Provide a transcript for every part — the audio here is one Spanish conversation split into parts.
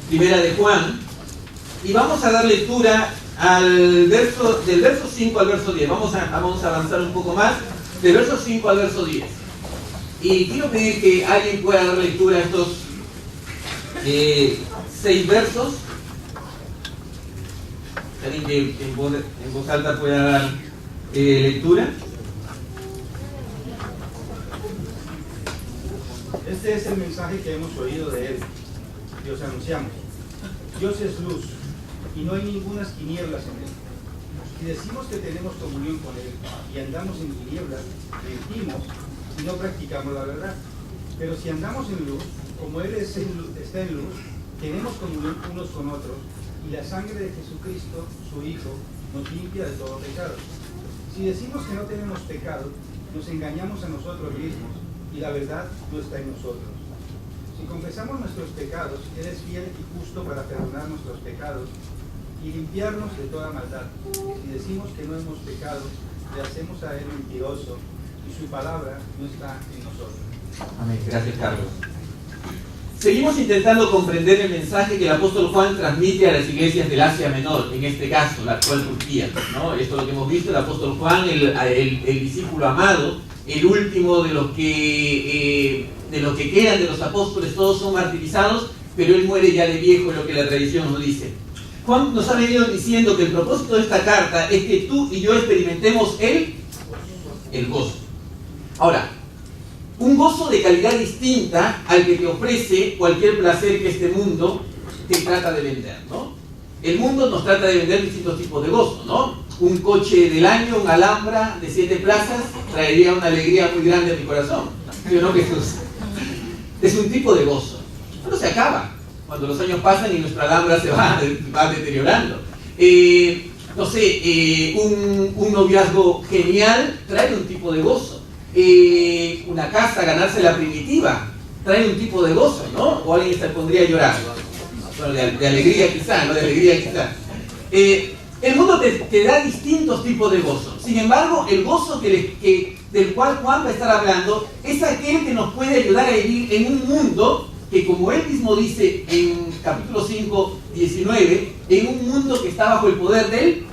Primera de Juan, y vamos a dar lectura del verso 5 al verso 10. Vamos a avanzar un poco más, del verso 5 al verso 10. Y quiero pedir que alguien pueda dar lectura a estos 6 versos. Alguien que en voz alta pueda dar lectura. Este es el mensaje que hemos oído de Él, que os anunciamos. Dios es luz, y no hay ningunas tinieblas en Él. Si decimos que tenemos comunión con Él y andamos en tinieblas, mentimos y no practicamos la verdad. Pero si andamos en luz, como Él está en luz, tenemos comunión unos con otros, y la sangre de Jesucristo, su Hijo, nos limpia de todo pecado. Si decimos que no tenemos pecado, nos engañamos a nosotros mismos, y la verdad no está en nosotros. Si confesamos nuestros pecados, Él es fiel y justo para perdonar nuestros pecados y limpiarnos de toda maldad. Si decimos que no hemos pecado, le hacemos a Él mentiroso, y su palabra no está en nosotros. Amén. Gracias, Carlos. Seguimos intentando comprender el mensaje que el apóstol Juan transmite a las iglesias del Asia Menor, en este caso, la actual Turquía, ¿no? Esto es lo que hemos visto, el apóstol Juan, el discípulo amado, el último de los que quedan de los apóstoles, todos son martirizados, pero él muere ya de viejo, es lo que la tradición nos dice. Juan nos ha venido diciendo que el propósito de esta carta es que tú y yo experimentemos el gozo. Ahora, un gozo de calidad distinta al que te ofrece cualquier placer que este mundo te trata de vender, ¿no? El mundo nos trata de vender distintos tipos de gozo, ¿no? Un coche del año, un Alhambra de 7 plazas, traería una alegría muy grande a mi corazón. ¿Sí o no, Jesús? Es un tipo de gozo. Pero se acaba cuando los años pasan y nuestra Alhambra se va deteriorando. No sé, un noviazgo genial trae un tipo de gozo. Una casa, ganarse la primitiva, trae un tipo de gozo, ¿no? O alguien se pondría a llorar. Bueno, de alegría quizá, ¿no? De alegría quizá. El mundo te da distintos tipos de gozo. Sin embargo, el gozo del cual Juan va a estar hablando es aquel que nos puede ayudar a vivir en un mundo que, como él mismo dice en capítulo 5, 19, en un mundo que está bajo el poder del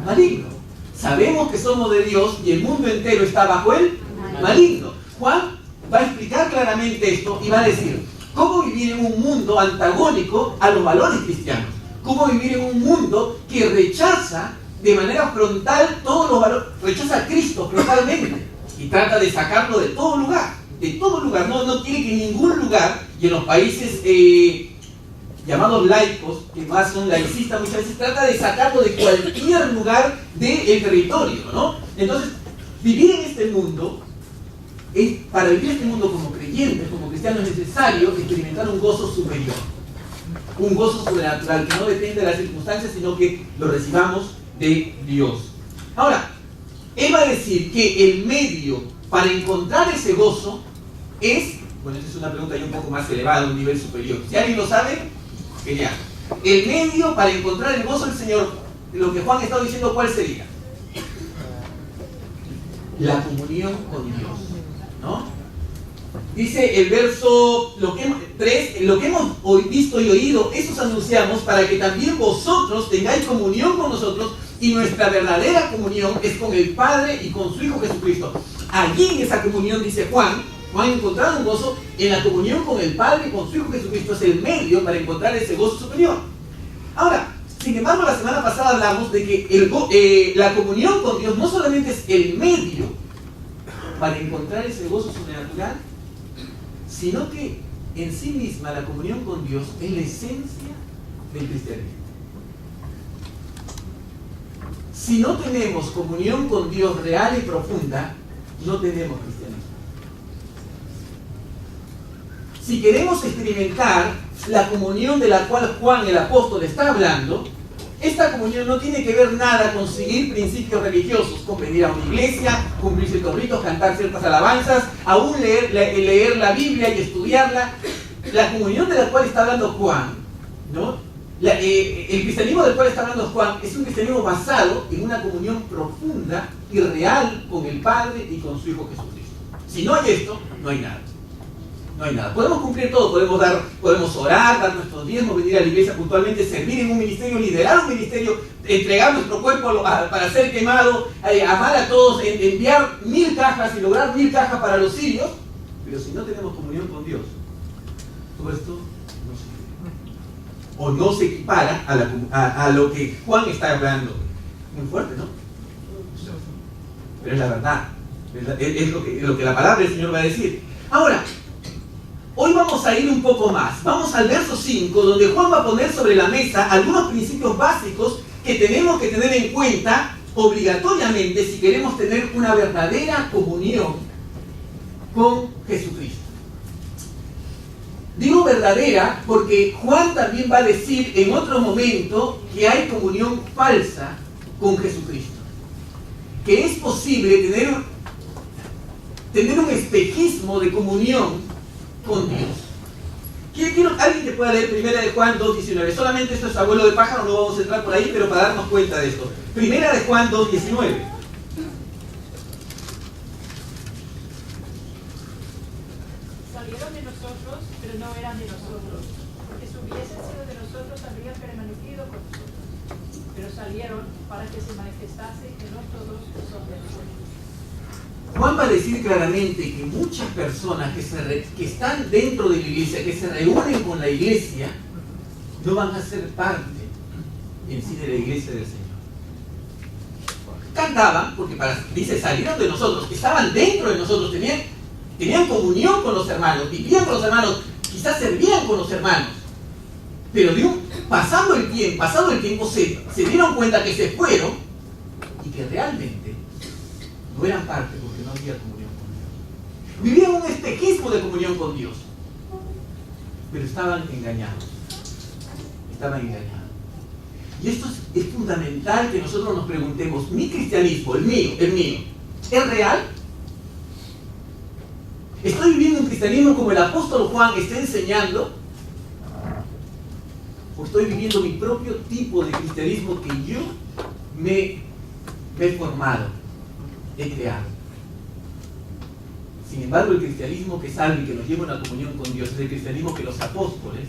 maligno. Sabemos que somos de Dios y el mundo entero está bajo el maligno. Juan va a explicar claramente esto y va a decir cómo vivir en un mundo antagónico a los valores cristianos. Cómo vivir en un mundo que rechaza de manera frontal todos los valores, rechaza a Cristo frontalmente y trata de sacarlo de todo lugar, no quiere que en ningún lugar, y en los países llamados laicos, que más son laicistas muchas veces, trata de sacarlo de cualquier lugar del territorio, ¿no? Entonces, vivir en este mundo, para vivir este mundo como creyentes, como cristianos, es necesario experimentar un gozo superior. Un gozo sobrenatural que no depende de las circunstancias, sino que lo recibamos de Dios. Ahora, él va a decir que el medio para encontrar ese gozo es, bueno, esta es una pregunta ya un poco más elevada, un nivel superior. Si alguien lo sabe, genial. El medio para encontrar el gozo del Señor, lo que Juan está diciendo, ¿cuál sería? La comunión con Dios, ¿no? Dice el verso 3, lo que hemos visto y oído, eso os anunciamos para que también vosotros tengáis comunión con nosotros, y nuestra verdadera comunión es con el Padre y con su Hijo Jesucristo. Allí en esa comunión, dice Juan ha encontrado un gozo en la comunión con el Padre y con su Hijo Jesucristo, es el medio para encontrar ese gozo superior. Ahora, sin embargo, la semana pasada hablamos de que la comunión con Dios no solamente es el medio para encontrar ese gozo sobrenatural, sino que en sí misma la comunión con Dios es la esencia del cristianismo. Si no tenemos comunión con Dios real y profunda, no tenemos cristianismo. Si queremos experimentar la comunión de la cual Juan el apóstol está hablando, esta comunión no tiene que ver nada con seguir principios religiosos, con venir a una iglesia, cumplir ciertos ritos, cantar ciertas alabanzas, aún leer la Biblia y estudiarla. La comunión de la cual está hablando Juan, ¿no? El cristianismo del cual está hablando Juan es un cristianismo basado en una comunión profunda y real con el Padre y con su Hijo Jesucristo. Si no hay esto, no hay nada. No hay nada. Podemos cumplir todo, podemos orar, dar nuestros diezmos, venir a la iglesia puntualmente, servir en un ministerio, liderar un ministerio, entregar nuestro cuerpo para ser quemado, amar a todos, enviar 1000 cajas y lograr 1000 cajas para los sirios, pero si no tenemos comunión con Dios, todo esto no sirve. O no se equipara a lo que Juan está hablando. Muy fuerte, ¿no? Pero es la verdad. Es lo que la palabra del Señor va a decir. Ahora, hoy vamos a ir un poco más. Vamos al verso 5, donde Juan va a poner sobre la mesa algunos principios básicos que tenemos que tener en cuenta obligatoriamente si queremos tener una verdadera comunión con Jesucristo. Digo verdadera porque Juan también va a decir en otro momento que hay comunión falsa con Jesucristo. Que es posible tener un espejismo de comunión con Dios. Alguien que pueda leer Primera de Juan 2:19. Solamente esto es abuelo de pájaro, no vamos a entrar por ahí, pero para darnos cuenta de esto. Primera de Juan 2:19. Salieron de nosotros, pero no eran de nosotros, porque si hubiesen sido de nosotros habrían permanecido con nosotros. Pero salieron para que se manifestase que no todos son de nosotros. Juan va a decir claramente que muchas personas que están dentro de la iglesia, que se reúnen con la iglesia, no van a ser parte en sí de la iglesia del Señor. Cantaban, porque dice, salieron de nosotros, estaban dentro de nosotros, tenían comunión con los hermanos, vivían con los hermanos, quizás servían con los hermanos, pero pasado el tiempo se dieron cuenta que se fueron y que realmente no eran parte porque no había comunión con Dios. Vivían un espejismo de comunión con Dios, pero estaban engañados. Y esto es fundamental que nosotros nos preguntemos, mi cristianismo, el mío, ¿es real? ¿Estoy viviendo un cristianismo como el apóstol Juan está enseñando? ¿O estoy viviendo mi propio tipo de cristianismo que yo me he formado, he creado? Sin embargo, el cristianismo que salva y que nos lleva a una comunión con Dios es el cristianismo que los apóstoles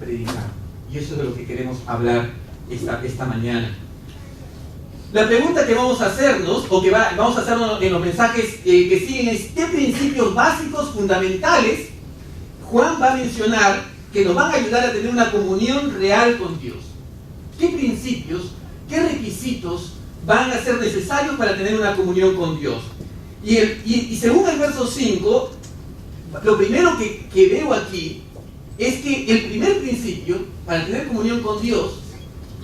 predicaron. Y eso es de lo que queremos hablar esta mañana. La pregunta que vamos a hacernos, o que vamos a hacernos en los mensajes que siguen, es ¿qué principios básicos, fundamentales, Juan va a mencionar que nos van a ayudar a tener una comunión real con Dios? ¿Qué principios, qué requisitos van a ser necesarios para tener una comunión con Dios? Y según el verso 5, lo primero que veo aquí es que el primer principio para tener comunión con Dios,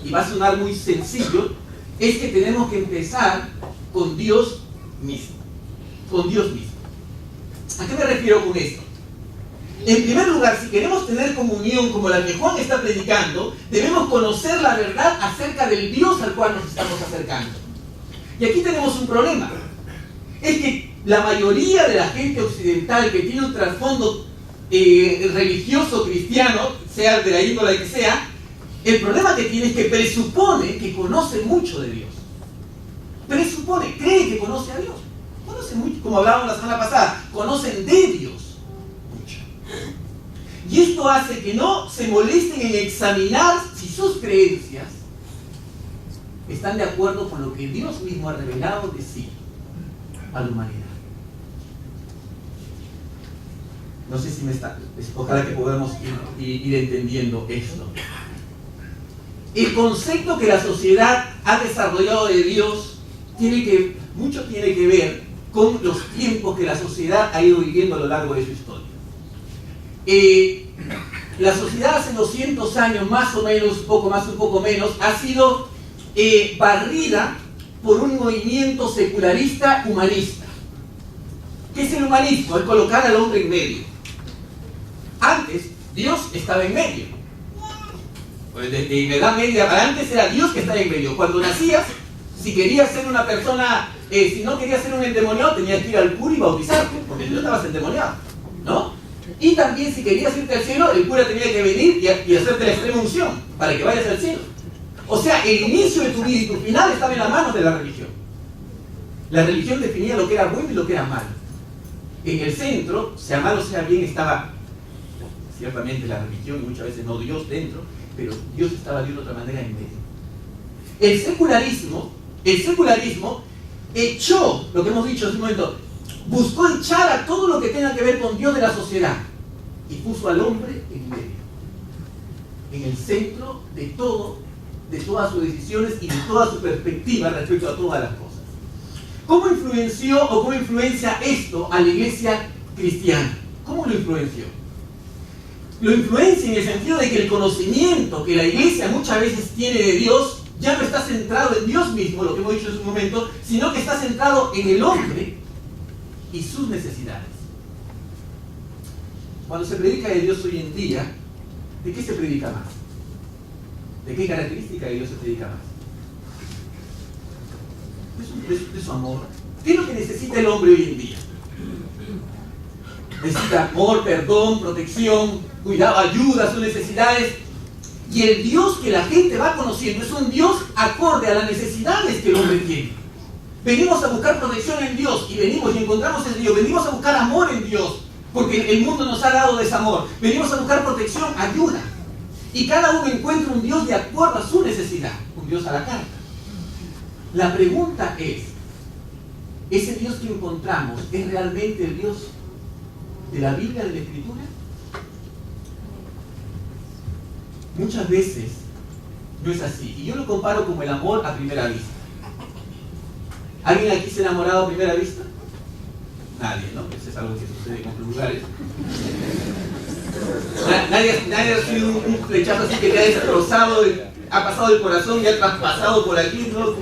y va a sonar muy sencillo, es que tenemos que empezar con Dios mismo. Con Dios mismo. ¿A qué me refiero con esto? En primer lugar, si queremos tener comunión como la que Juan está predicando, debemos conocer la verdad acerca del Dios al cual nos estamos acercando. Y aquí tenemos un problema. Es que la mayoría de la gente occidental que tiene un trasfondo religioso cristiano, sea de la índole que sea, el problema que tiene es que presupone que conoce mucho de Dios. Cree que conoce a Dios. Conoce mucho, como hablábamos la semana pasada, conocen de Dios mucho. Y esto hace que no se molesten en examinar si sus creencias están de acuerdo con lo que Dios mismo ha revelado de sí a la humanidad. No sé si ojalá que podamos ir entendiendo esto. El concepto que la sociedad ha desarrollado de Dios mucho tiene que ver con los tiempos que la sociedad ha ido viviendo a lo largo de su historia. La sociedad hace 200 años, más o menos, un poco más, un poco menos, ha sido barrida por un movimiento secularista humanista. ¿Qué es el humanismo? Es colocar al hombre en medio. Antes, Dios estaba en medio. De edad media para antes era Dios que estaba en medio. Cuando nacías, si querías ser una persona, si no querías ser un endemoniado, tenías que ir al cura y bautizarte, porque tú estabas endemoniado, ¿no? Y también si querías irte al cielo, el cura tenía que venir y hacerte la extrema unción para que vayas al cielo. O sea, el inicio de tu vida y tu final estaba en las manos de la religión. La religión definía lo que era bueno y lo que era malo. En el centro, sea mal o sea bien, estaba ciertamente la religión y muchas veces no Dios dentro, pero Dios estaba de otra manera en medio. El secularismo echó, lo que hemos dicho hace un momento, buscó echar a todo lo que tenga que ver con Dios de la sociedad y puso al hombre en medio, en el centro de todo, de todas sus decisiones y de toda su perspectiva respecto a todas las cosas. ¿Cómo influenció o cómo influencia esto a la iglesia cristiana? ¿Cómo lo influenció? Lo influencia en el sentido de que el conocimiento que la iglesia muchas veces tiene de Dios ya no está centrado en Dios mismo, lo que hemos dicho hace un momento, sino que está centrado en el hombre y sus necesidades. Cuando se predica de Dios hoy en día, ¿de qué se predica más? ¿De qué característica de Dios se predica más? De su amor. ¿Qué es lo que necesita el hombre hoy en día? Necesita amor, perdón, protección, cuidado, ayuda a sus necesidades. Y el Dios que la gente va conociendo es un Dios acorde a las necesidades que el hombre tiene. Venimos a buscar protección en Dios y venimos y encontramos en Dios. Venimos a buscar amor en Dios porque el mundo nos ha dado desamor. Venimos a buscar protección, ayuda. Y cada uno encuentra un Dios de acuerdo a su necesidad, un Dios a la carta. La pregunta es, ¿ese Dios que encontramos es realmente el Dios de la Biblia, de la Escritura? Muchas veces no es así. Y yo lo comparo como el amor a primera vista. ¿Alguien aquí se ha enamorado a primera vista? Nadie, ¿no? Eso es algo que sucede en otros lugares. Nadie ha recibido un flechazo así que te ha destrozado, ha pasado el corazón y ha traspasado por aquí, ¿no?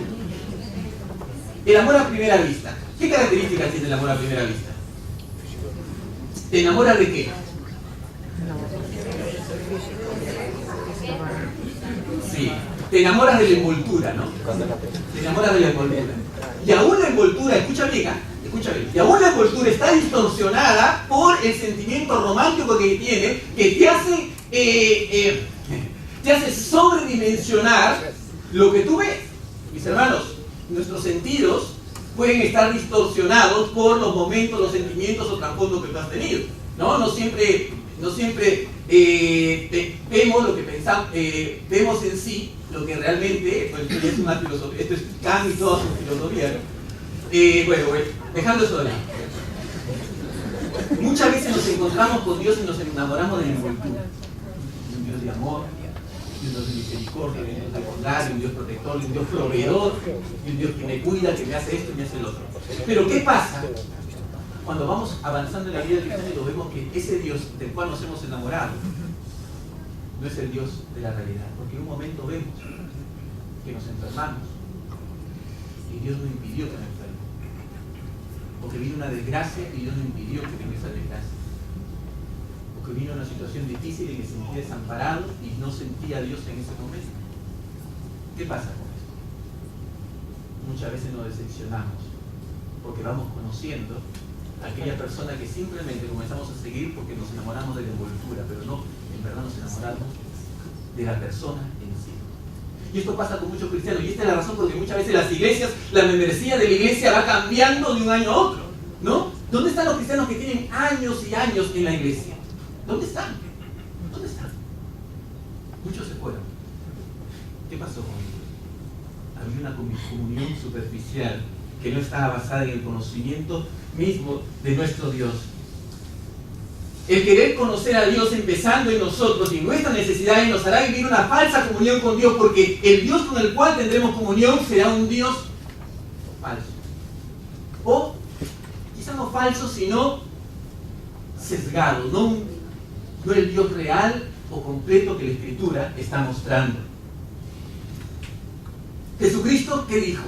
El amor a primera vista. ¿Qué características tiene el amor a primera vista? ¿Te enamoras de qué? Sí, te enamoras de la envoltura, ¿no? Te enamoras de la envoltura. Y aún la envoltura, escucha bien, y aún la envoltura está distorsionada por el sentimiento romántico que tiene, que te hace sobredimensionar lo que tú ves. Mis hermanos, nuestros sentidos pueden estar distorsionados por los momentos, los sentimientos o trasfondos que tú has tenido, ¿no? No siempre vemos lo que pensamos, vemos en sí lo que realmente, pues esto es una filosofía, esto es Kant y toda su filosofía, ¿no? Bueno, dejando eso de lado. Muchas veces nos encontramos con Dios y nos enamoramos de la envoltura. Un Dios de amor, un Dios de misericordia, un Dios de bondad, un Dios protector, un Dios proveedor, un Dios que me cuida, que me hace esto y me hace lo otro. Pero ¿qué pasa cuando vamos avanzando en la vida cristiana y lo vemos que ese Dios del cual nos hemos enamorado no es el Dios de la realidad? Porque en un momento vemos que nos enfermamos y Dios no impidió que me enferme. Porque vino una desgracia y Dios no impidió que venga esa desgracia. Porque vino una situación difícil y me sentí desamparado y no sentía a Dios en ese momento. ¿Qué pasa con esto? Muchas veces nos decepcionamos porque vamos conociendo a aquella persona que simplemente comenzamos a seguir porque nos enamoramos de la envoltura, pero no, en verdad nos enamoramos de la persona en sí. Y esto pasa con muchos cristianos, y esta es la razón porque muchas veces las iglesias, la membresía de la iglesia va cambiando de un año a otro, ¿no? ¿Dónde están los cristianos que tienen años y años en la iglesia? ¿Dónde están? ¿Dónde están? Muchos se fueron. ¿Qué pasó con ellos? Había una comunión superficial que no estaba basada en el conocimiento mismo de nuestro Dios. El querer conocer a Dios empezando en nosotros y nuestras necesidades nos hará vivir una falsa comunión con Dios, porque el Dios con el cual tendremos comunión será un Dios falso. O quizá no falso, sino sesgado, no el Dios real o completo que la Escritura está mostrando. Jesucristo, ¿qué dijo?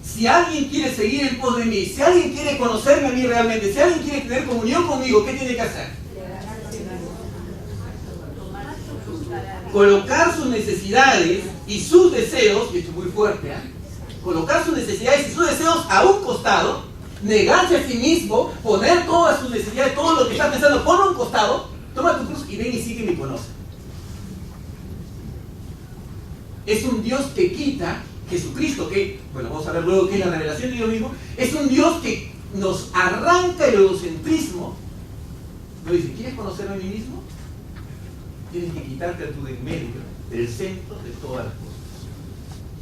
Si alguien quiere seguir en pos de mí, si alguien quiere conocerme a mí realmente, si alguien quiere tener comunión conmigo, ¿qué tiene que hacer? Colocar sus necesidades y sus deseos, y esto es muy fuerte, colocar sus necesidades y sus deseos a un costado, negarse a sí mismo, poner todas sus necesidades, todo lo que está pensando, ponlo a un costado, toma tu cruz y ven y sígueme y conoce. Es un Dios que quita, Jesucristo, que, bueno, vamos a ver luego qué es la revelación de Dios mismo, es un Dios que nos arranca el egocentrismo, nos dice, ¿quieres conocerme a mí mismo? Tienes que quitarte a tú de en medio, del centro de todas las cosas.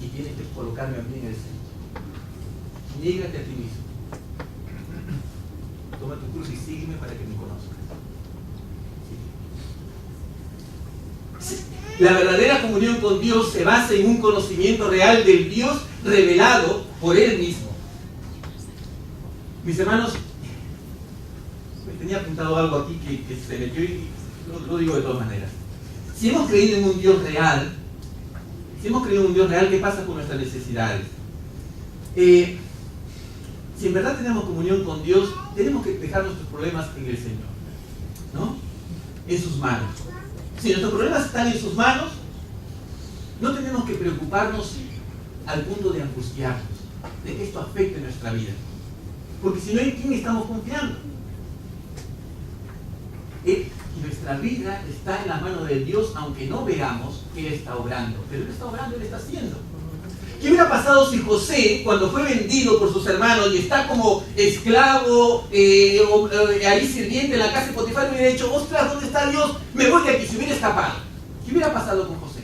Y tienes que colocarme a mí en el centro. Niégate a ti mismo. Toma tu cruz y sígueme para que me conozcas. La verdadera comunión con Dios se basa en un conocimiento real del Dios revelado por Él mismo. Mis hermanos, me tenía apuntado algo aquí que se metió y lo digo de todas maneras. Si hemos creído en un Dios real, ¿qué pasa con nuestras necesidades? Si en verdad tenemos comunión con Dios, tenemos que dejar nuestros problemas en el Señor, ¿no? En sus manos. Si nuestros problemas están en sus manos, no tenemos que preocuparnos al punto de angustiarnos, de que esto afecte nuestra vida. Porque si no, ¿en quién estamos confiando? Nuestra vida está en las manos de Dios, aunque no veamos que Él está obrando. Pero Él está obrando, Él está haciendo. ¿Qué hubiera pasado si José, cuando fue vendido por sus hermanos y está como esclavo, ahí sirviente en la casa de Potifar, hubiera dicho, ostras, ¿dónde está Dios? Me voy de aquí, se hubiera escapado. ¿Qué hubiera pasado con José?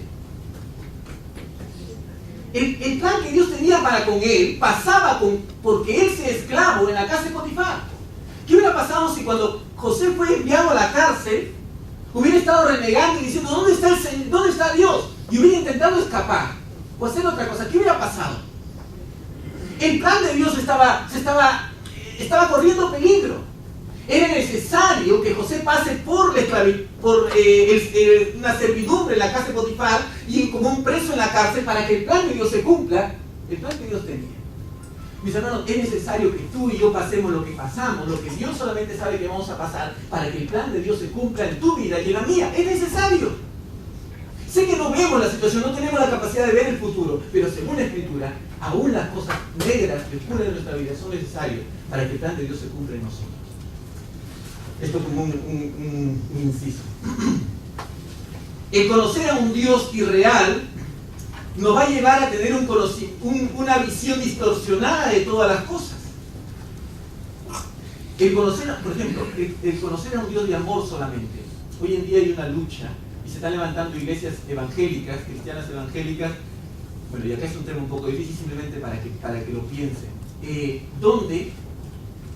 El plan que Dios tenía para con él pasaba porque él se esclavo en la casa de Potifar. ¿Qué hubiera pasado si cuando José fue enviado a la cárcel hubiera estado renegando y diciendo, ¿dónde está Dios? Y hubiera intentado escapar o hacer otra cosa? ¿Qué hubiera pasado? El plan de Dios estaba corriendo peligro. Era necesario que José pase por una servidumbre en la casa de Potifar y como un preso en la cárcel para que el plan de Dios se cumpla, el plan que Dios tenía. Mis hermanos, es necesario que tú y yo pasemos lo que pasamos, lo que Dios solamente sabe que vamos a pasar, para que el plan de Dios se cumpla en tu vida y en la mía. Es necesario. Sé que no vemos la situación, no tenemos la capacidad de ver el futuro, pero según la Escritura, aún las cosas negras que ocurren en nuestra vida son necesarias para que el plan de Dios se cumpla en nosotros. Esto como un inciso. El conocer a un Dios irreal nos va a llevar a tener una visión distorsionada de todas las cosas. Por ejemplo, el conocer a un Dios de amor solamente. Hoy en día hay una lucha y se están levantando iglesias evangélicas, cristianas evangélicas, bueno, y acá es un tema un poco difícil simplemente para que lo piensen, donde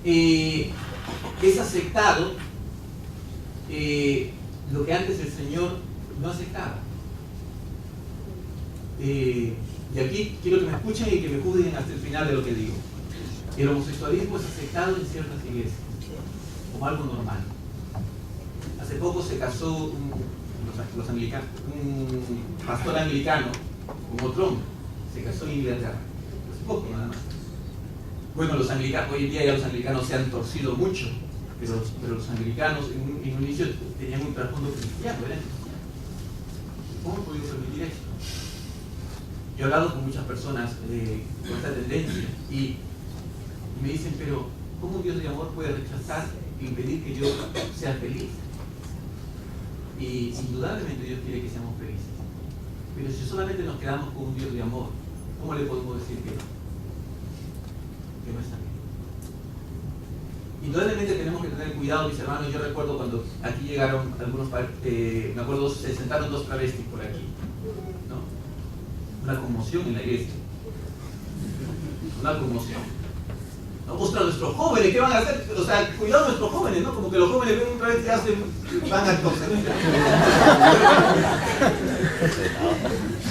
es aceptado lo que antes el Señor no aceptaba. Y aquí quiero que me escuchen y que me juzguen hasta el final de lo que digo. El homosexualismo es aceptado en ciertas iglesias como algo normal. Hace poco se casó un pastor anglicano con otro hombre. Se casó en Inglaterra. Hace poco nada más. Bueno, los anglicanos, hoy en día ya los anglicanos se han torcido mucho, pero los anglicanos en un inicio tenían un trasfondo cristiano, ¿verdad? ¿Cómo han podido permitir esto? Yo he hablado con muchas personas con esta tendencia y me dicen, pero ¿cómo un Dios de amor puede rechazar e impedir que yo sea feliz? Y indudablemente Dios quiere que seamos felices. Pero si solamente nos quedamos con un Dios de amor, ¿cómo le podemos decir que no? Que no está bien. Indudablemente tenemos que tener cuidado, mis hermanos. Yo recuerdo cuando aquí llegaron algunos, me acuerdo, se sentaron dos travestis por aquí, ¿no? Una conmoción en la iglesia. Una conmoción. ¿No? Ostras, nuestros jóvenes, ¿qué van a hacer? O sea, cuidado nuestros jóvenes, ¿no? Como que los jóvenes ven un travesti y van a cosas.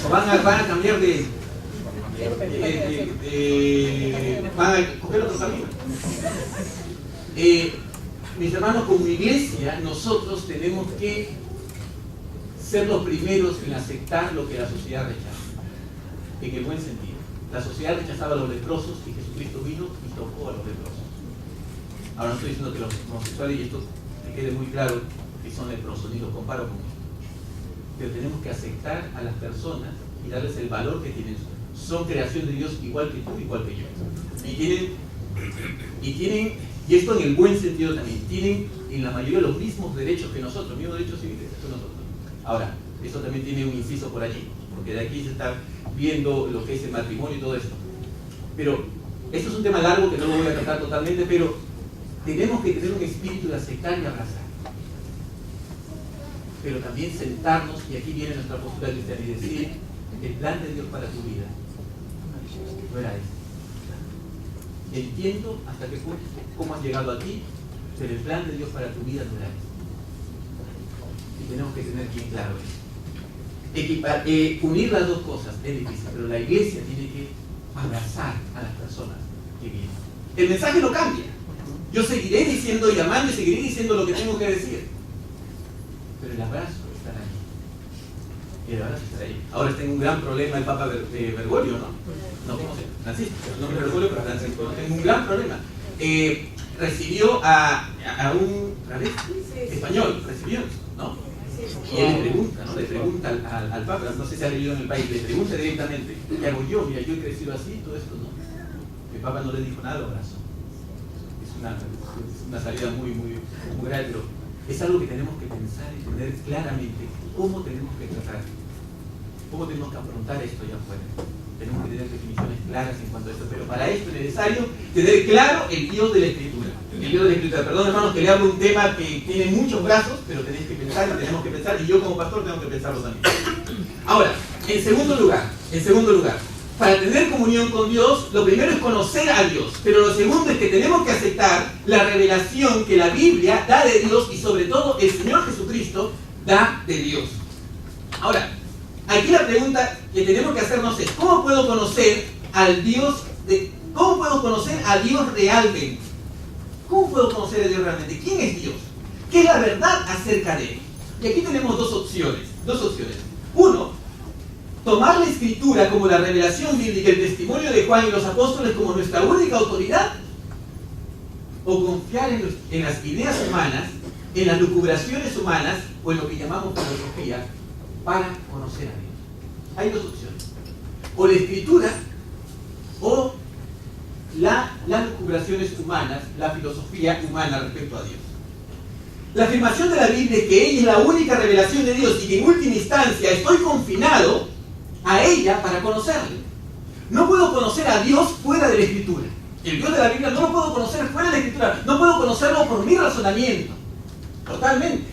O van a cambiar van a coger otro camino. Mis hermanos, como iglesia, nosotros tenemos que ser los primeros en aceptar lo que la sociedad rechaza, en el buen sentido. La sociedad rechazaba a los leprosos y Jesucristo vino y tocó a los leprosos. Ahora no estoy diciendo que los homosexuales, y esto me quede muy claro, que son leprosos, ni los comparo con esto. Pero tenemos que aceptar a las personas y darles el valor que tienen. Son creación de Dios igual que tú, igual que yo. Y esto en el buen sentido también, tienen en la mayoría los mismos derechos que nosotros, mismos derechos civiles que nosotros. Ahora, eso también tiene un inciso por allí, porque de aquí se está viendo lo que es el matrimonio y todo esto. Pero Esto es un tema largo que no lo voy a tratar totalmente, pero tenemos que tener un espíritu de aceptar y abrazar. Pero también sentarnos, y aquí viene nuestra postura cristiana, y decir, el plan de Dios para tu vida no era ese. Entiendo hasta qué punto, cómo has llegado aquí, pero el plan de Dios para tu vida no era ese. Y tenemos que tener bien claro eso. Unir las dos cosas es difícil, pero la iglesia tiene que abrazar a las personas que vienen. El mensaje no cambia. Yo seguiré diciendo y amando y seguiré diciendo lo que tengo que decir. Pero el abrazo estará ahí. El abrazo estará ahí. Ahora tengo un gran problema el Papa Bergoglio, ¿no? No, ¿cómo se llama? Francisco. No es Bergoglio, pero Francisco. Tengo un gran problema. Recibió a un español, recibió, ¿no? Y él le pregunta, ¿no? Le pregunta al Papa, no sé si ha vivido en el país, le pregunta directamente, ¿qué hago yo? Mira, yo he crecido así, todo esto, ¿no? El Papa no le dijo nada al abrazo. Es una salida muy grave, pero es algo que tenemos que pensar y tener claramente cómo tenemos que tratar, cómo tenemos que afrontar esto allá afuera. Tenemos que tener definiciones claras en cuanto a esto, pero para esto es necesario tener claro el Dios de la Escritura. El Dios de la Escritura. Perdón, hermanos, que le hablo un tema que tiene muchos brazos, pero tenéis que pensar y tenemos que pensar, y yo como pastor tengo que pensarlo también. Ahora, en segundo lugar, para tener comunión con Dios, lo primero es conocer a Dios, pero lo segundo es que tenemos que aceptar la revelación que la Biblia da de Dios y sobre todo el Señor Jesucristo da de Dios. Ahora, aquí la pregunta que tenemos que hacernos es, ¿cómo puedo conocer al Dios cómo puedo conocer a Dios realmente? ¿Cómo puedo conocer a Dios realmente? ¿Quién es Dios? ¿Qué es la verdad acerca de Él? Y aquí tenemos dos opciones. Uno, tomar la Escritura como la revelación bíblica, el testimonio de Juan y los apóstoles como nuestra única autoridad, o confiar en las ideas humanas, en las lucubraciones humanas, o en lo que llamamos filosofía, para conocer a Dios. Hay dos opciones. O la Escritura, o las lucubraciones humanas, la filosofía humana respecto a Dios. La afirmación de la Biblia es que ella es la única revelación de Dios y que en última instancia estoy confinado a ella para conocerle. No puedo conocer a Dios fuera de la Escritura. El Dios de la Biblia no lo puedo conocer fuera de la Escritura. No puedo conocerlo por mi razonamiento. Totalmente.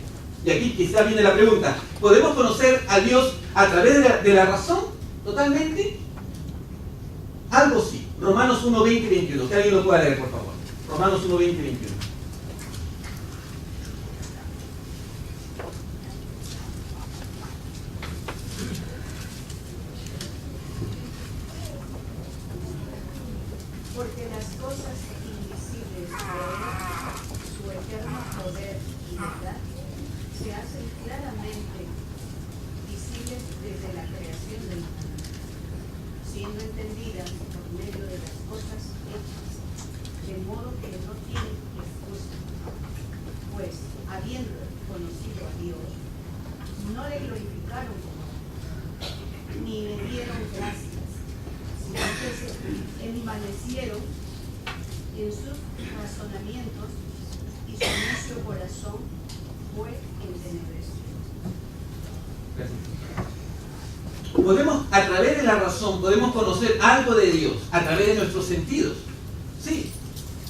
Y aquí quizá viene la pregunta. ¿Podemos conocer a Dios a través de la razón? Totalmente. Algo sí. Romanos 1, 20 y 21. Que alguien lo pueda leer, por favor. Romanos 1, 20 y 21. Porque las cosas invisibles de Él, su eterno poder y verdad, se hacen claramente visibles desde la creación del mundo, siendo entendidas por medio de las cosas hechas, de modo que no tienen excusa. Pues, habiendo conocido a Dios, no le glorificaron como Dios, ni le dieron gracias, sino que se envanecieron en sus razonamientos y su necio corazón fue entenebrecido. Podemos, a través de la razón, podemos conocer algo de Dios, a través de nuestros sentidos. Sí.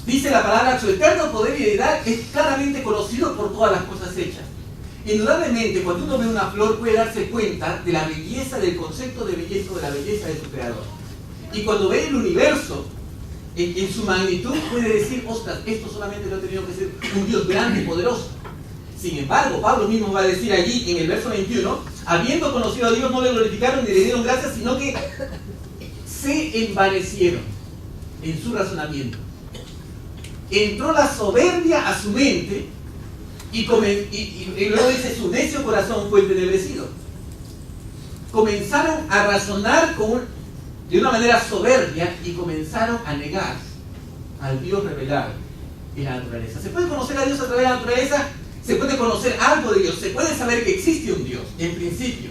Dice la palabra, su eterno poder y deidad es claramente conocido por todas las cosas hechas. Indudablemente, cuando uno ve una flor, puede darse cuenta de la belleza, del concepto de belleza o de la belleza de su creador. Y cuando ve el universo en su magnitud, puede decir, ostras, esto solamente lo ha tenido que ser un Dios grande y poderoso. Sin embargo, Pablo mismo va a decir allí en el verso 21, habiendo conocido a Dios no le glorificaron ni le dieron gracias, sino que se envanecieron en su razonamiento. Entró la soberbia a su mente y luego dice, su necio corazón fue entenebrecido. Comenzaron a razonar de una manera soberbia y comenzaron a negar al Dios revelado en la naturaleza. ¿Se puede conocer a Dios a través de la naturaleza? Se puede conocer algo de Dios, se puede saber que existe un Dios, en principio.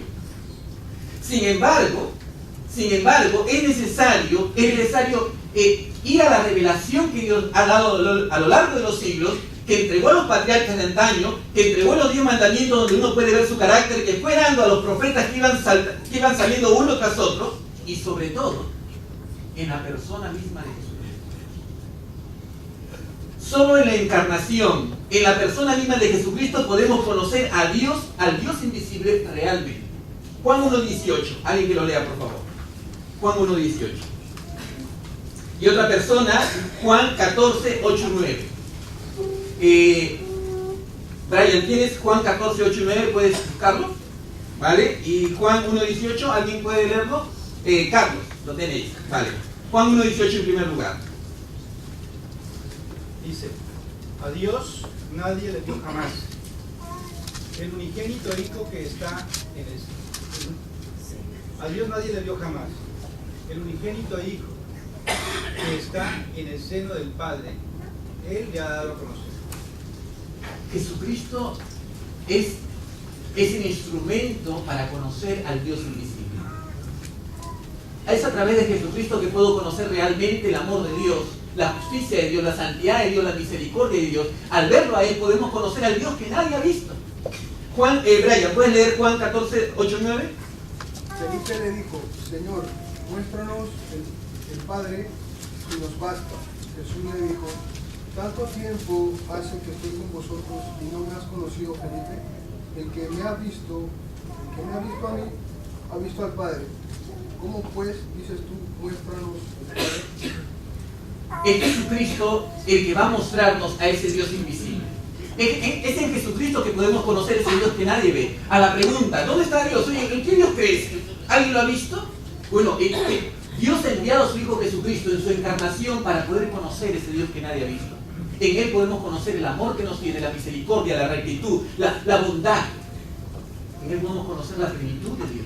Sin embargo, es necesario ir a la revelación que Dios ha dado a lo largo de los siglos, que entregó a los patriarcas de antaño, que entregó los 10 mandamientos donde uno puede ver su carácter, que fue dando a los profetas que iban saliendo uno tras otro, y sobre todo, en la persona misma de Jesucristo. Solo en la encarnación, en la persona misma de Jesucristo, podemos conocer a Dios, al Dios invisible realmente. Juan 1.18, alguien que lo lea por favor. Juan 1.18. Y otra persona, Juan 14.8-9. Brian, ¿tienes Juan 14.8-9? ¿Puedes buscarlo? ¿Vale? Y Juan 1.18, ¿alguien puede leerlo? Carlos, lo tenéis. Vale. Juan 1.18 en primer lugar. Dice, a Dios nadie le dio jamás. El unigénito Hijo que está en el cielo. A Dios nadie le dio jamás. El unigénito Hijo que está en el seno del Padre, Él le ha dado a conocer. Jesucristo es el instrumento para conocer al Dios invisible. Es a través de Jesucristo que puedo conocer realmente el amor de Dios, la justicia de Dios, la santidad de Dios, la misericordia de Dios. Al verlo a Él podemos conocer al Dios que nadie ha visto. Brian, ¿puedes leer Juan 14.8-9? Felipe le dijo, Señor, muéstranos el Padre y nos basta. Jesús le dijo, ¿tanto tiempo hace que estoy con vosotros y no me has conocido, Felipe? El que me ha visto a mí, ha visto al Padre. ¿Cómo pues dices tú, muéstranos el Padre? Es Jesucristo el que va a mostrarnos a ese Dios invisible. Es en Jesucristo que podemos conocer ese Dios que nadie ve. A la pregunta, ¿dónde está Dios? Oye, ¿en qué Dios crees? ¿Alguien lo ha visto? Bueno, Dios ha enviado a su Hijo Jesucristo en su encarnación para poder conocer ese Dios que nadie ha visto. En Él podemos conocer el amor que nos tiene, la misericordia, la rectitud, la bondad. En Él podemos conocer la plenitud de Dios.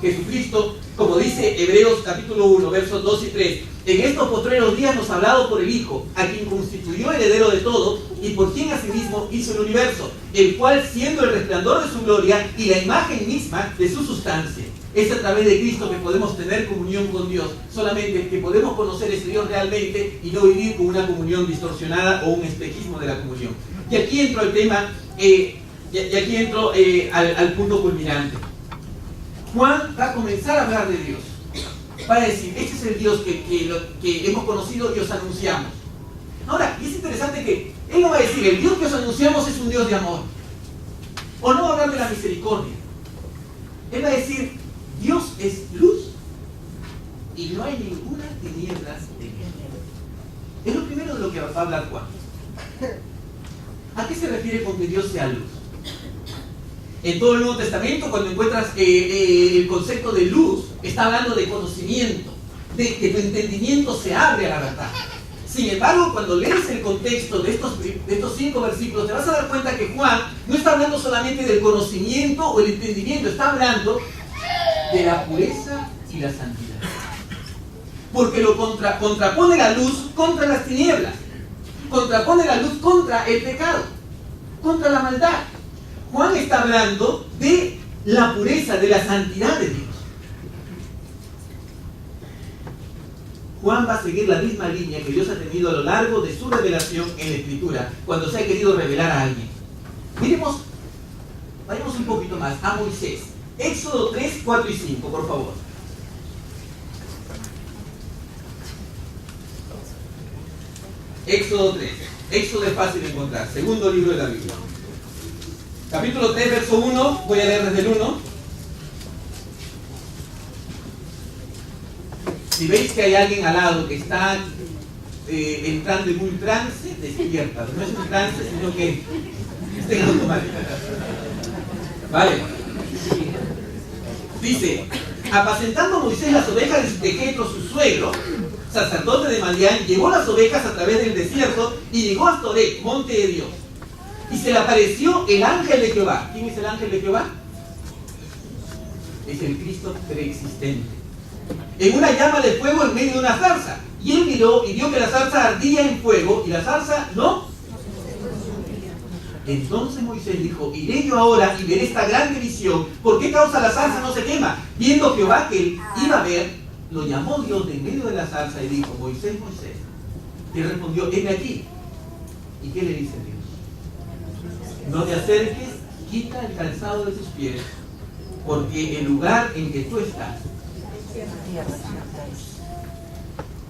Jesucristo, como dice Hebreos capítulo 1, versos 2 y 3, en estos postreros días nos ha hablado por el Hijo, a quien constituyó heredero de todo y por quien asimismo hizo el universo, el cual siendo el resplandor de su gloria y la imagen misma de su sustancia. Es a través de Cristo que podemos tener comunión con Dios, solamente que podemos conocer ese Dios realmente y no vivir con una comunión distorsionada o un espejismo de la comunión. Y aquí entro al tema, al punto culminante. Juan va a comenzar a hablar de Dios. Va a decir, este es el Dios que hemos conocido y os anunciamos. Ahora, y es interesante que él no va a decir, el Dios que os anunciamos es un Dios de amor. O no va a hablar de la misericordia. Él va a decir, Dios es luz y no hay ninguna tinieblas en él. Es lo primero de lo que va a hablar Juan. ¿A qué se refiere con que Dios sea luz? En todo el Nuevo Testamento, cuando encuentras el concepto de luz, está hablando de conocimiento, de que tu entendimiento se abre a la verdad. Sin embargo, cuando lees el contexto de estos 5 versículos, te vas a dar cuenta que Juan no está hablando solamente del conocimiento o el entendimiento, está hablando de la pureza y la santidad. Porque lo contrapone la luz contra las tinieblas, contrapone la luz contra el pecado, contra la maldad. Juan está hablando de la pureza, de la santidad de Dios. Juan va a seguir la misma línea que Dios ha tenido a lo largo de su revelación en la Escritura, cuando se ha querido revelar a alguien. Vayamos un poquito más a Moisés. Éxodo 3, 4 y 5, por favor. Éxodo 3. Éxodo es fácil de encontrar. Segundo libro de la Biblia. Capítulo 3, verso 1. Voy a leer desde el 1. Si veis que hay alguien al lado que está entrando en un trance, despierta. No es un trance, sino que está en automático. Vale. Dice, apacentando Moisés las ovejas de Jetro, su suegro, sacerdote de Madián, llevó las ovejas a través del desierto y llegó hasta Horeb, monte de Dios. Y se le apareció el ángel de Jehová. ¿Quién es el ángel de Jehová? Es el Cristo preexistente. En una llama de fuego en medio de una zarza. Y él miró y vio que la zarza ardía en fuego y la zarza no. Entonces Moisés dijo, iré yo ahora y veré esta grande visión. ¿Por qué causa la zarza no se quema? Viendo Jehová que él iba a ver, lo llamó Dios de en medio de la zarza y dijo, Moisés, Moisés. Y él respondió, heme aquí. ¿Y qué le dice Dios? No te acerques, quita el calzado de tus pies, porque el lugar en que tú estás.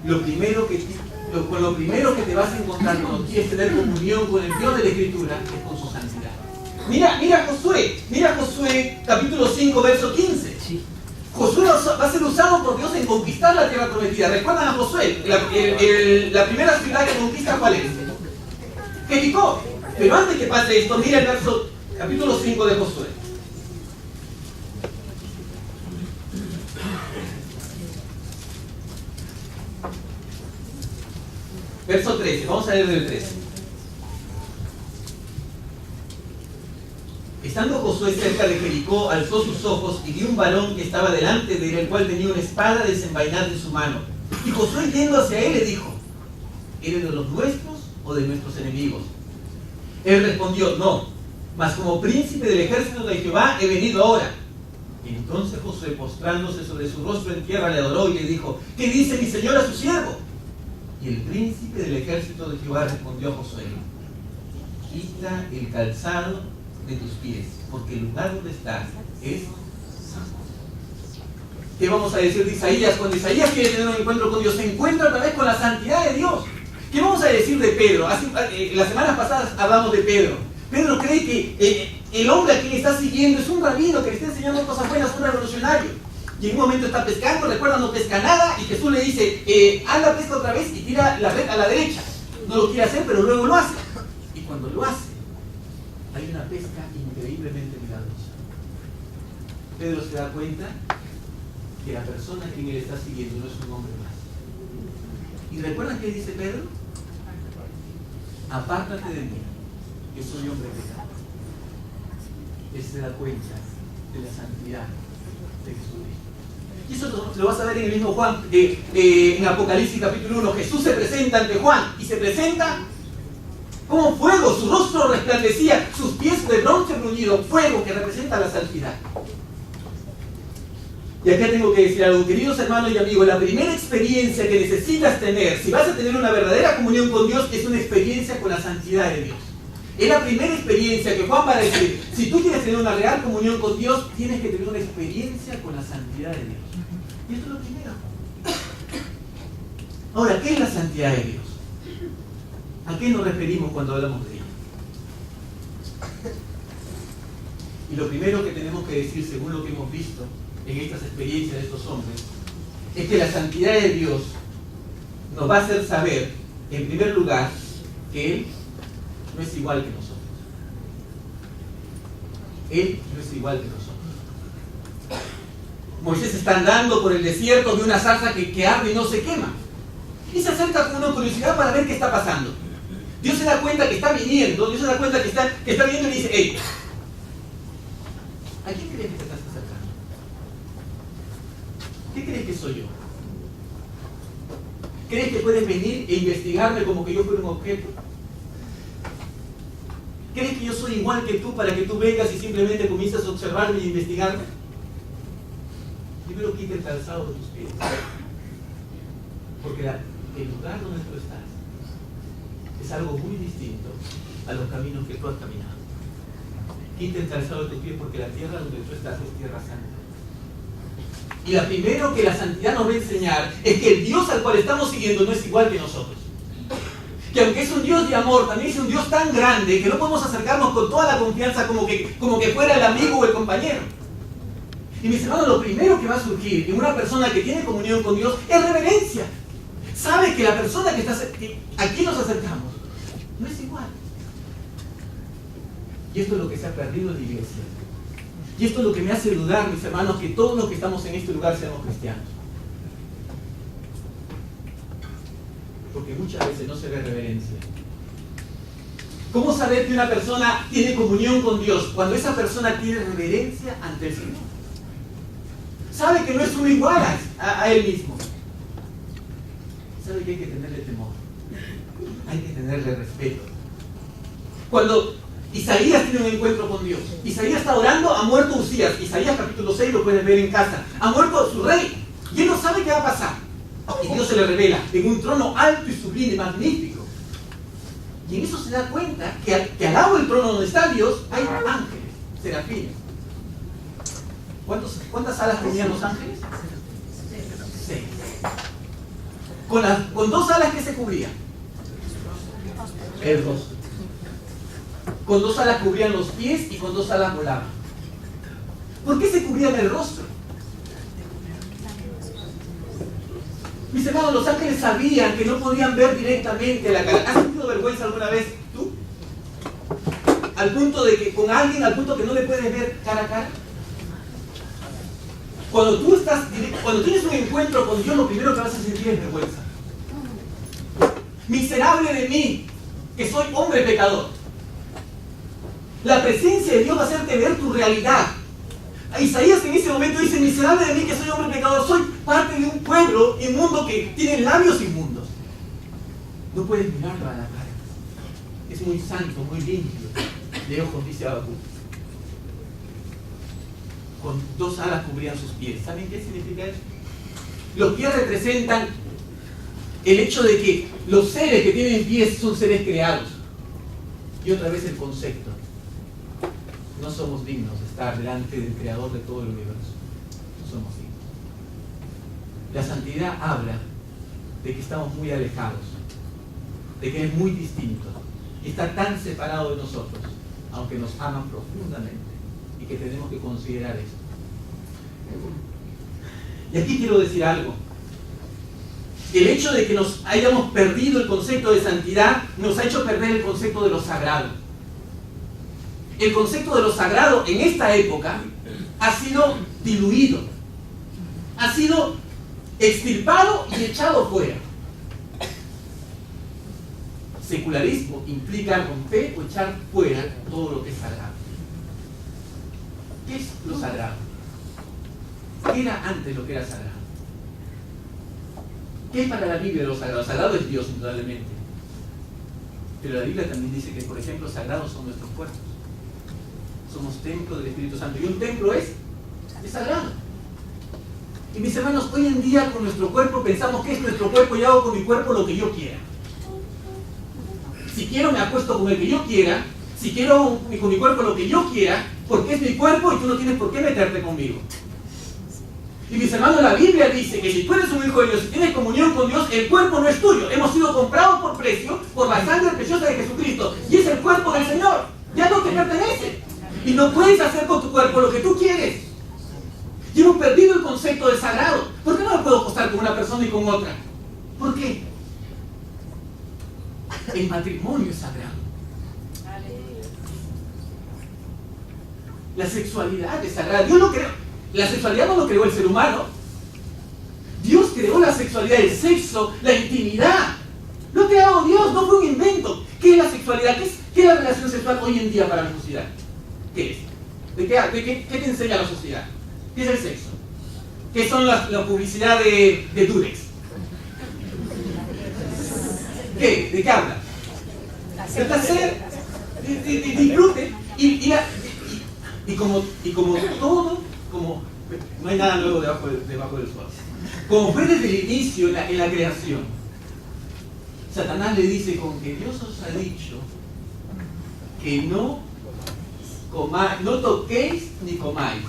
con lo primero que te vas a encontrar cuando quieres tener comunión con el Dios de la Escritura es con su santidad. Mira Josué capítulo 5, verso 15. Josué va a ser usado por Dios en conquistar la tierra prometida. ¿Recuerdan a Josué? La primera ciudad que conquista, ¿cuál es? Jericó. Pero antes que pase esto, mira el verso capítulo 5 de Josué. Verso 13, vamos a leer del 13. Estando Josué cerca de Jericó, alzó sus ojos y vio un varón que estaba delante de él, el cual tenía una espada desenvainada en su mano. Y Josué, yendo hacia él, le dijo: ¿eres de los nuestros o de nuestros enemigos? Él respondió: no, mas como príncipe del ejército de Jehová he venido ahora. Entonces Josué, postrándose sobre su rostro en tierra, le adoró y le dijo: ¿qué dice mi señor a su siervo? Y el príncipe del ejército de Jehová respondió a Josué: quita el calzado de tus pies, porque el lugar donde estás es santo. ¿Qué vamos a decir de Isaías? Cuando Isaías quiere tener un encuentro con Dios, se encuentra otra vez con la santidad de Dios. ¿Qué vamos a decir de Pedro? Las semanas pasadas hablamos de Pedro. Pedro cree que el hombre a quien está siguiendo es un rabino que le está enseñando cosas buenas, un revolucionario. Y en un momento está pescando, recuerda, no pesca nada, y Jesús le dice: anda, pesca otra vez y tira la red a la derecha. No lo quiere hacer, pero luego lo hace. Y cuando lo hace, hay una pesca increíblemente milagrosa. Pedro se da cuenta que la persona a quien él está siguiendo no es un hombre más. ¿Y recuerdan qué dice Pedro? Apártate de mí, que soy hombre pecador. Él se da cuenta de la santidad de Jesucristo. Y eso lo vas a ver en el mismo Juan, en Apocalipsis capítulo 1. Jesús se presenta ante Juan y se presenta como fuego, su rostro resplandecía, sus pies de bronce bruñido, fuego que representa la santidad. Y acá tengo que decir algo, queridos hermanos y amigos: la primera experiencia que necesitas tener, si vas a tener una verdadera comunión con Dios, es una experiencia con la santidad de Dios. Es la primera experiencia que Juan va a decir: si tú quieres tener una real comunión con Dios, tienes que tener una experiencia con la santidad de Dios. Y esto es lo primero. Ahora, ¿qué es la santidad de Dios? ¿A qué nos referimos cuando hablamos de ella? Y lo primero que tenemos que decir, según lo que hemos visto en estas experiencias de estos hombres, es que la santidad de Dios nos va a hacer saber, en primer lugar, que Él no es igual que nosotros. Él no es igual que nosotros. Moisés está andando por el desierto de una zarza que arde y no se quema. Y se acerca con una curiosidad para ver qué está pasando. Dios se da cuenta que está viniendo, Dios se da cuenta que está viniendo y le dice: hey, ¿a quién crees que te estás acercando? ¿Qué crees que soy yo? ¿Crees que puedes venir e investigarme como que yo fuera un objeto? ¿Crees que yo soy igual que tú para que tú vengas y simplemente comiences a observarme y investigarme? Primero quita el calzado de tus pies. Porque el lugar donde tú estás es algo muy distinto a los caminos que tú has caminado. Quita el calzado de tus pies, porque la tierra donde tú estás es tierra santa. Y lo primero que la santidad nos va a enseñar es que el Dios al cual estamos siguiendo no es igual que nosotros. Que aunque es un Dios de amor, también es un Dios tan grande que no podemos acercarnos con toda la confianza como que fuera el amigo o el compañero. Y mis hermanos, lo primero que va a surgir en una persona que tiene comunión con Dios es reverencia. Sabe que la persona a quien nos acercamos no es igual. Y esto es lo que se ha perdido en la iglesia. Y esto es lo que me hace dudar, mis hermanos, que todos los que estamos en este lugar seamos cristianos. Porque muchas veces no se ve reverencia. ¿Cómo saber que una persona tiene comunión con Dios? Cuando esa persona tiene reverencia ante el Señor. Sabe que no es uno igual a Él mismo. Sabe que hay que tenerle temor. Hay que tenerle respeto. Cuando Isaías tiene un encuentro con Dios, Isaías está orando, ha muerto Usías. Isaías capítulo 6 lo pueden ver en casa. Ha muerto su rey. Y él no sabe qué va a pasar. Y Dios se le revela en un trono alto y sublime, magnífico. Y en eso se da cuenta que al lado del trono donde está Dios hay ángeles, serafines. ¿Cuántas alas tenían los ángeles? 6. Con dos alas que se cubrían. El rostro. Con dos alas cubrían los pies y con dos alas volaban. ¿Por qué se cubrían el rostro? Mis hermanos, los ángeles sabían que no podían ver directamente la cara. ¿Has sentido vergüenza alguna vez tú? Al punto de que con alguien, al punto que no le puedes ver cara a cara. Cuando tienes un encuentro con Dios, lo primero que vas a sentir es vergüenza. Miserable de mí, que soy hombre pecador. La presencia de Dios va a hacerte ver tu realidad. Isaías en ese momento dice: miserable de mí, que soy hombre pecador, soy parte de un pueblo inmundo que tiene labios inmundos. No puedes mirarlo a la cara. Es muy santo, muy limpio de ojos, dice Habacuc. Con dos alas cubrían sus pies. ¿Saben qué significa eso? Los pies representan el hecho de que los seres que tienen pies son seres creados. Y otra vez el concepto: no somos dignos de estar delante del creador de todo el universo. No somos dignos. La santidad habla de que estamos muy alejados, de que es muy distinto y está tan separado de nosotros, aunque nos aman profundamente, y que tenemos que considerar esto. Y aquí quiero decir algo. El hecho de que nos hayamos perdido el concepto de santidad nos ha hecho perder el concepto de lo sagrado. El concepto de lo sagrado en esta época ha sido diluido, ha sido extirpado y echado fuera. Secularismo implica romper o echar fuera todo lo que es sagrado. ¿Qué es lo sagrado? ¿Qué era antes lo que era sagrado? ¿Qué es para la Biblia lo sagrado? Sagrado es Dios, indudablemente. Pero la Biblia también dice que, por ejemplo, sagrados son nuestros cuerpos. Somos templo del Espíritu Santo. Y un templo es sagrado. Y mis hermanos, hoy en día con nuestro cuerpo pensamos que es nuestro cuerpo y hago con mi cuerpo lo que yo quiera. Si quiero me acuesto con el que yo quiera. Si quiero con mi cuerpo lo que yo quiera, porque es mi cuerpo y tú no tienes por qué meterte conmigo. Y mis hermanos, la Biblia dice que si tú eres un hijo de Dios y tienes comunión con Dios, el cuerpo no es tuyo. Hemos sido comprados por precio por la sangre preciosa de Jesucristo. Y es el cuerpo del Señor. Ya no te pertenece. Y no puedes hacer con tu cuerpo lo que tú quieres. Y hemos perdido el concepto de sagrado. ¿Por qué no me puedo acostar con una persona y con otra? ¿Por qué? El matrimonio es sagrado. La sexualidad es sagrada. Dios lo creó. La sexualidad no lo creó el ser humano. Dios creó la sexualidad, el sexo, la intimidad. Lo ha creado Dios, no fue un invento. ¿Qué es la sexualidad? ¿Qué es la relación sexual hoy en día para la sociedad? ¿Qué es? ¿Qué te enseña la sociedad? ¿Qué es el sexo? ¿Qué son la publicidad de Durex? ¿Qué? ¿De qué habla? De placer, de disfrute. Y como todo, como no hay nada nuevo debajo del sol. Como fue desde el inicio en la creación, Satanás le dice: con que Dios os ha dicho que no toquéis ni comáis.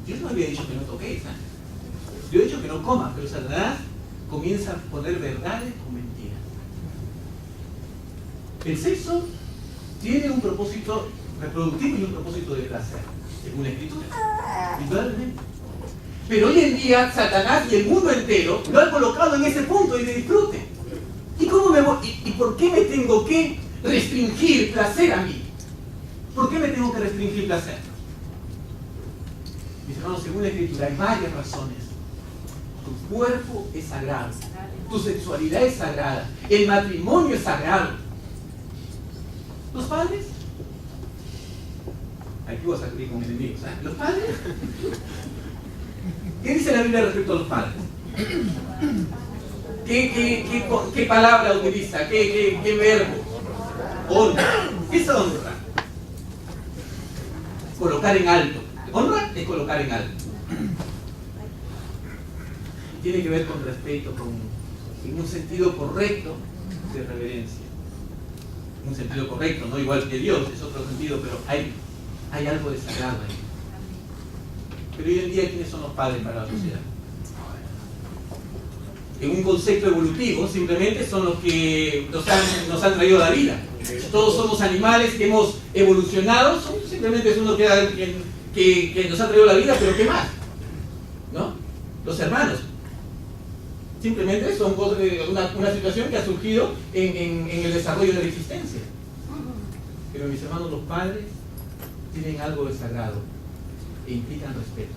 Dios no había dicho que no toquéis, Dios ha dicho que no comas, pero Satanás comienza a poner verdades con mentiras. El sexo tiene un propósito reproductivo y un propósito de placer, según la Escritura, indudablemente. Pero hoy en día Satanás y el mundo entero lo han colocado en ese punto y de disfrute. ¿Y cómo me voy? ¿Y por qué me tengo que restringir placer a mí? ¿Por qué me tengo que restringir placer? Mis hermanos, según la Escritura hay varias razones. Tu cuerpo es sagrado, tu sexualidad es sagrada, el matrimonio es sagrado. ¿Los padres? Aquí voy a salir con enemigos, ¿eh? ¿Los padres? ¿Qué dice la Biblia respecto a los padres? ¿Qué palabra utiliza? ¿Qué verbo? Honra. ¿Qué es honra? Colocar en alto. Honra es colocar en alto. Tiene que ver con respeto, en un sentido correcto de reverencia. Un sentido correcto, no igual que Dios, es otro sentido, pero hay algo de sagrado ahí. Pero hoy en día, ¿quiénes son los padres para la sociedad? en un concepto evolutivo, simplemente son los que nos han traído la vida. Todos somos animales que hemos evolucionado, simplemente es uno que nos ha traído la vida, pero ¿qué más? ¿No? Los hermanos. Simplemente son una situación que ha surgido en el desarrollo de la existencia. Pero mis hermanos, los padres tienen algo de sagrado e implican respeto.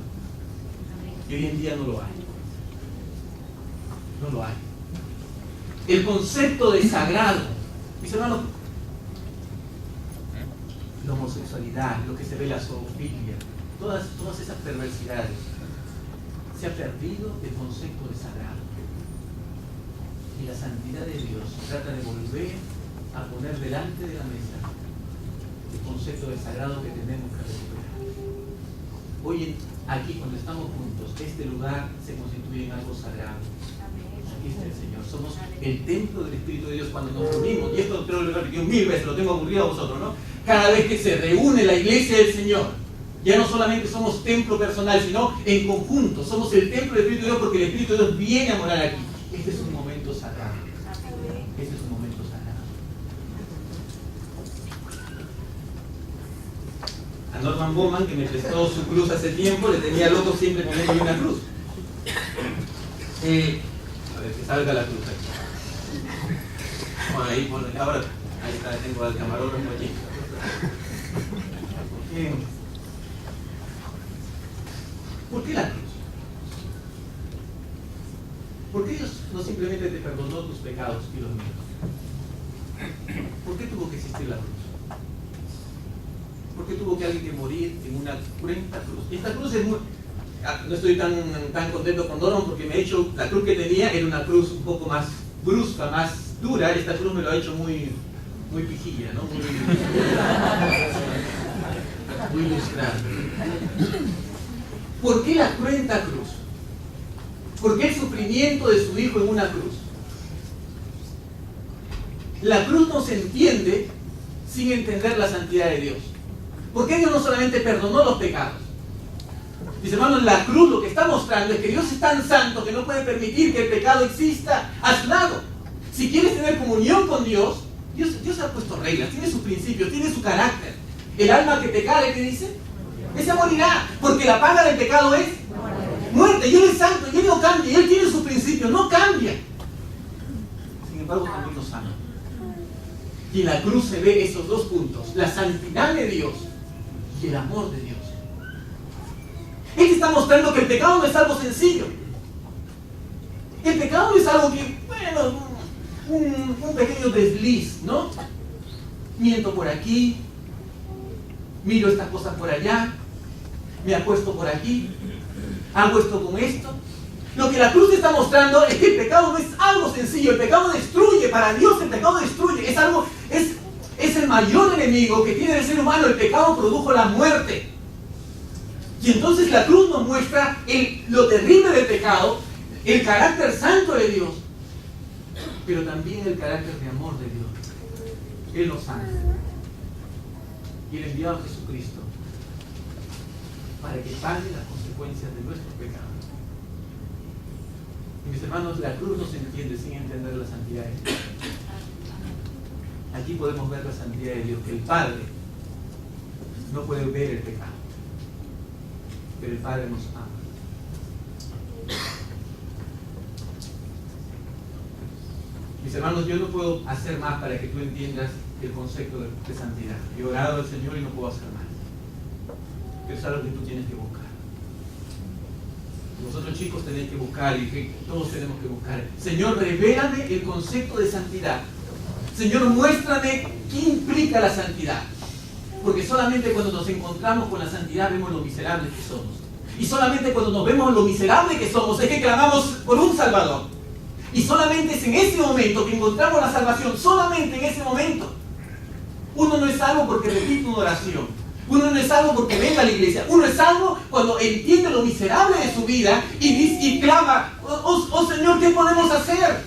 Y hoy en día no lo hay. No lo hay. El concepto de sagrado, mis hermanos, la homosexualidad, lo que se ve la zoofilia, todas esas perversidades, se ha perdido el concepto de sagrado. Y la santidad de Dios trata de volver a poner delante de la mesa el concepto de sagrado que tenemos que recuperar. Hoy aquí, cuando estamos juntos, este lugar se constituye en algo sagrado. Aquí está el Señor. Somos el templo del Espíritu de Dios cuando nos reunimos. Y esto creo que lo he repetido 1000 veces, lo tengo aburrido a vosotros, ¿no? Cada vez que se reúne la iglesia del Señor, ya no solamente somos templo personal, sino en conjunto. Somos el templo del Espíritu de Dios porque el Espíritu de Dios viene a morar aquí. Este es un momento sagrado. Este es un momento sagrado. A Norman Bowman, que me prestó su cruz hace tiempo, le tenía loco siempre poniéndole una cruz. A ver, que salga la cruz aquí. Bueno, ahí pone, ahora, ahí está, tengo al camarógrafo allí. ¿Por qué la cruz? ¿Por qué Dios no simplemente te perdonó tus pecados y los míos? ¿Por qué tuvo que existir la cruz? ¿Por qué tuvo que alguien que morir en una cruenta cruz? Y esta cruz es muy... No estoy tan contento con Doron porque me he hecho... La cruz que tenía era una cruz un poco más brusca, más dura. Esta cruz me lo ha hecho muy pijilla, ¿no? Muy ilustrada. ¿Por qué la cruenta cruz? ¿Por qué el sufrimiento de su hijo en una cruz? La cruz no se entiende sin entender la santidad de Dios. ¿Por qué Dios no solamente perdonó los pecados? Mis hermanos, la cruz lo que está mostrando es que Dios es tan santo que no puede permitir que el pecado exista a su lado. Si quieres tener comunión con Dios, Dios ha puesto reglas, tiene sus principios, tiene su carácter. El alma que pecare, ¿qué dice? Ese morirá, porque la paga del pecado es muerte. Y Él es santo, y Él no cambia, y Él tiene sus principios, no cambia. Sin embargo, también nos ama. Y en la cruz se ve esos dos puntos, la santidad de Dios y el amor de Dios. Él está mostrando que el pecado no es algo sencillo. El pecado no es algo que, bueno, un pequeño desliz, ¿no? Miento por aquí, miro estas cosas por allá, me acuesto por aquí, hago esto con esto. Lo que la cruz está mostrando es que el pecado no es algo sencillo. El pecado destruye. Para Dios el pecado destruye. Es el mayor enemigo que tiene el ser humano. El pecado produjo la muerte. Y entonces la cruz nos muestra lo terrible del pecado, el carácter santo de Dios, pero también el carácter de amor de Dios. Él nos ama. Y Él envió a Jesucristo para que pague las consecuencias de nuestros pecados. Y mis hermanos, la cruz no se entiende sin entender la santidad de Dios. Aquí podemos ver la santidad de Dios, que el Padre no puede ver el pecado, pero el Padre nos ama. Mis hermanos, yo no puedo hacer más para que tú entiendas el concepto de santidad. Yo he orado al Señor y no puedo hacer más. Pero es algo que tú tienes que buscar. Vosotros chicos tenéis que buscar y que todos tenemos que buscar. Señor, revélame el concepto de santidad. Señor, muéstrame qué implica la santidad. Porque solamente cuando nos encontramos con la santidad vemos lo miserables que somos. Y solamente cuando nos vemos lo miserables que somos es que clamamos por un Salvador. Y solamente es en ese momento que encontramos la salvación. Solamente en ese momento. Uno no es salvo porque repite una oración. Uno no es salvo porque venga a la iglesia. Uno es salvo cuando entiende lo miserable de su vida y clama, oh Señor, ¿qué podemos hacer?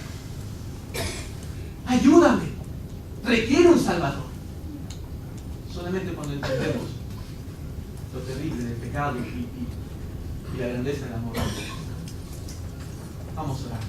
Ayúdame. Requiere un Salvador. Solamente cuando entendemos lo terrible del pecado y la grandeza del amor. Vamos a orar.